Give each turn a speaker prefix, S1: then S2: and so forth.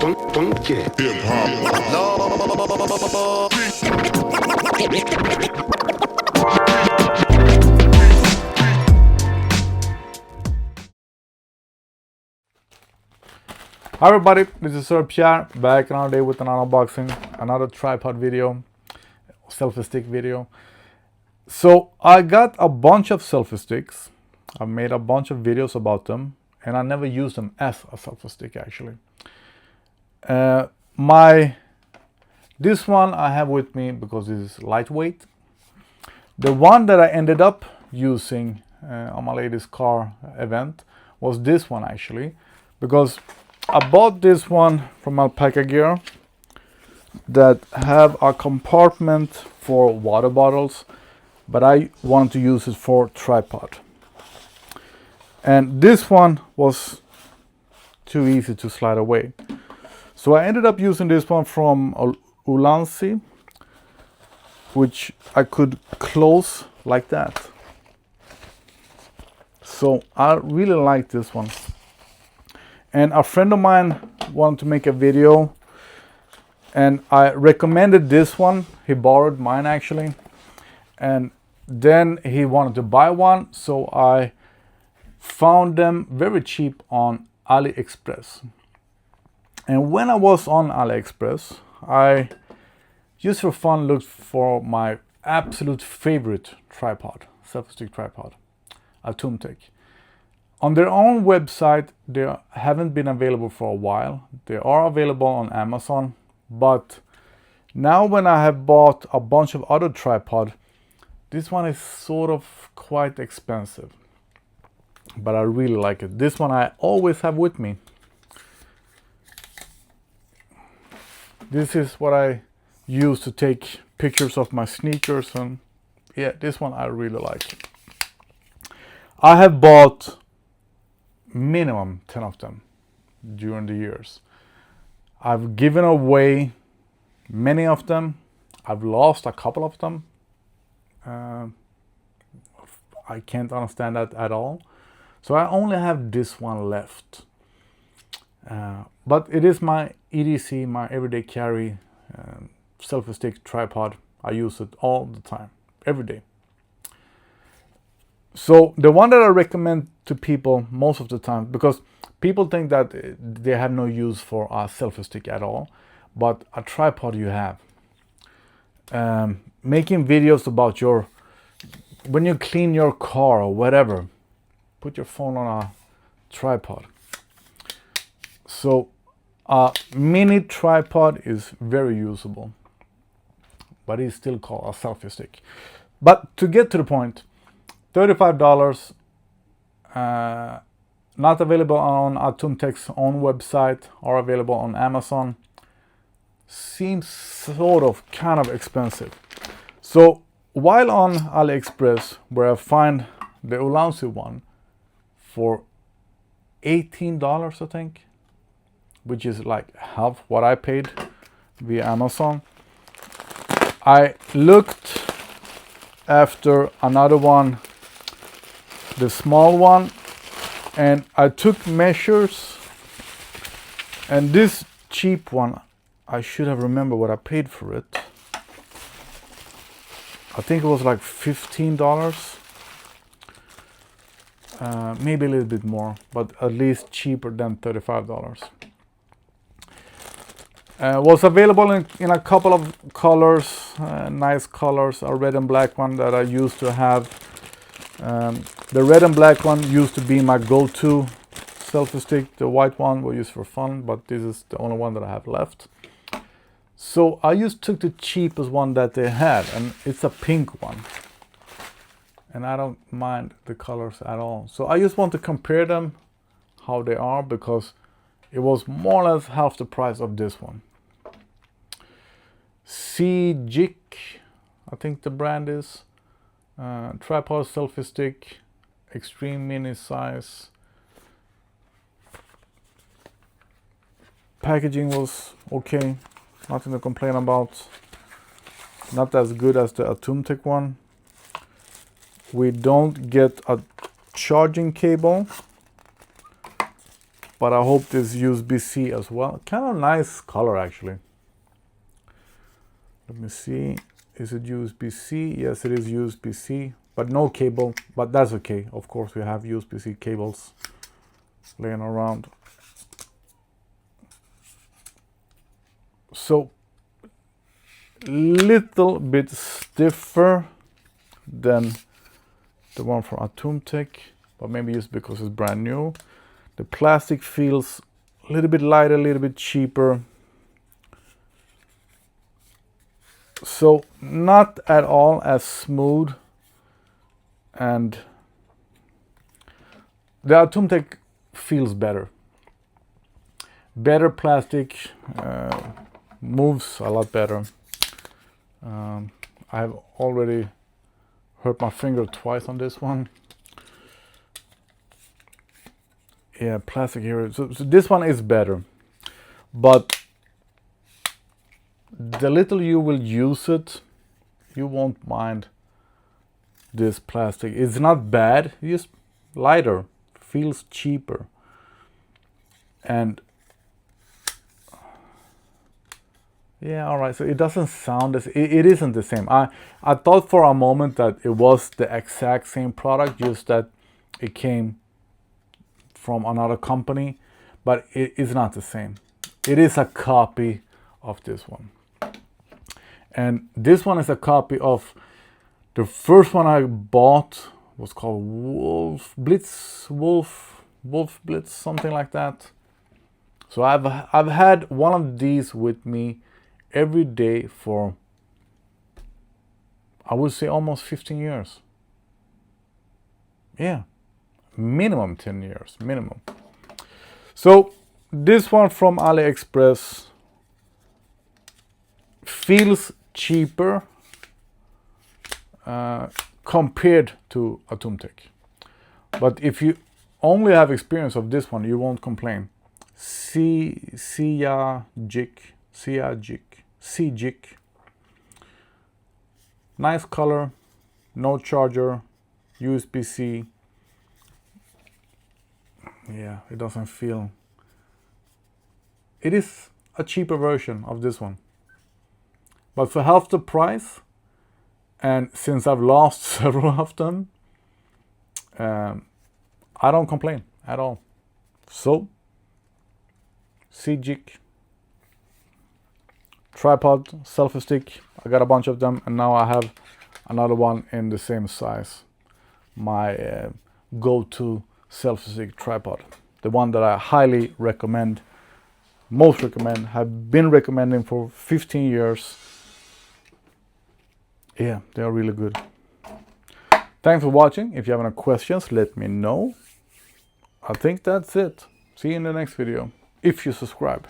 S1: Hi everybody, this is Sir Pierre, back another day with another unboxing, another tripod video, selfie stick video. So I got a bunch of selfie sticks. I made a bunch of videos about them, and I never used them as a selfie stick actually. This one I have with me because it is lightweight. The one that I ended up using on my latest car event was this one actually, because I bought this one from Alpaca Gear that have a compartment for water bottles, but I wanted to use it for tripod. And this one was too easy to slide away. So I ended up using this one from Ulanzi, which I could close like that. So I really like this one. And a friend of mine wanted to make a video, and I recommended this one. He borrowed mine actually, and then he wanted to buy one, so I found them very cheap on Aliexpress. And when I was on Aliexpress, I just for fun looked for my absolute favorite tripod, selfie stick tripod, a Tumtec. On their own website, they haven't been available for a while. They are available on Amazon, but now when I have bought a bunch of other tripod, this one is sort of quite expensive, but I really like it. This one I always have with me. This is what I use to take pictures of my sneakers, and yeah, this one I really like. I have bought minimum 10 of them during the years. I've given away many of them. I've lost a couple of them. I can't understand that at all. So I only have this one left. But it is my EDC, my everyday carry selfie stick tripod. I use it all the time, every day. So the one that I recommend to people most of the time, because people think that they have no use for a selfie stick at all, but a tripod you have. Making videos about when you clean your car or whatever, put your phone on a tripod. So a mini tripod is very usable, but it's still called a selfie stick. But to get to the point, $35, not available on Tumtec's own website, or available on Amazon. Seems sort of kind of expensive. So while on Aliexpress, where I find the Ulanzi one for $18, I think, which is like half what I paid via Amazon, I looked after another one, the small one, and I took measures, and this cheap one, I should have remembered what I paid for it. I think it was like $15, maybe a little bit more, but at least cheaper than $35. Was available in a couple of colors, nice colors, a red and black one that I used to have. The red and black one used to be my go-to selfie stick. The white one was used for fun, but this is the only one that I have left. So I just took the cheapest one that they had, and it's a pink one. And I don't mind the colors at all. So I just want to compare them, how they are, because it was more or less half the price of this one. CJIC, I think the brand is. Tripod selfie stick, extreme mini size. Packaging was okay, nothing to complain about. Not as good as the Tumtec one. We don't get a charging cable, but I hope this USB-C as well. Kind of nice color actually. Let me see, is it USB-C? Yes, it is USB-C, but no cable, but that's okay. Of course, we have USB-C cables laying around. So, little bit stiffer than the one from Atomtech, but maybe just because it's brand new. The plastic feels a little bit lighter, a little bit cheaper. So not at all as smooth, and the Atomtech feels better. Better plastic, moves a lot better. I've already hurt my finger twice on this one. Yeah, plastic here. So this one is better, but the little you will use it, you won't mind this plastic. It's not bad, it's just lighter, feels cheaper. And yeah, all right, so it doesn't sound as, it isn't the same. I thought for a moment that it was the exact same product, just that it came from another company, but it is not the same. It is a copy of this one. And this one is a copy of the first one I bought, was called Wolf Blitz, something like that. So I've had one of these with me every day for, I would say, almost 15 years. Yeah, minimum 10 years, minimum. So this one from Aliexpress feels cheaper compared to Atomtech. But if you only have experience of this one, you won't complain. Seajik. Nice color, no charger, USB-C. Yeah, it doesn't feel... It is a cheaper version of this one. But for half the price, and since I've lost several of them, I don't complain at all. So, Seajik, tripod, selfie stick. I got a bunch of them, and now I have another one in the same size. My go-to selfie stick tripod. The one that I highly recommend, most recommend, have been recommending for 15 years. Yeah, they are really good. Thanks for watching. If you have any questions, let me know. I think that's it. See you in the next video, if you subscribe.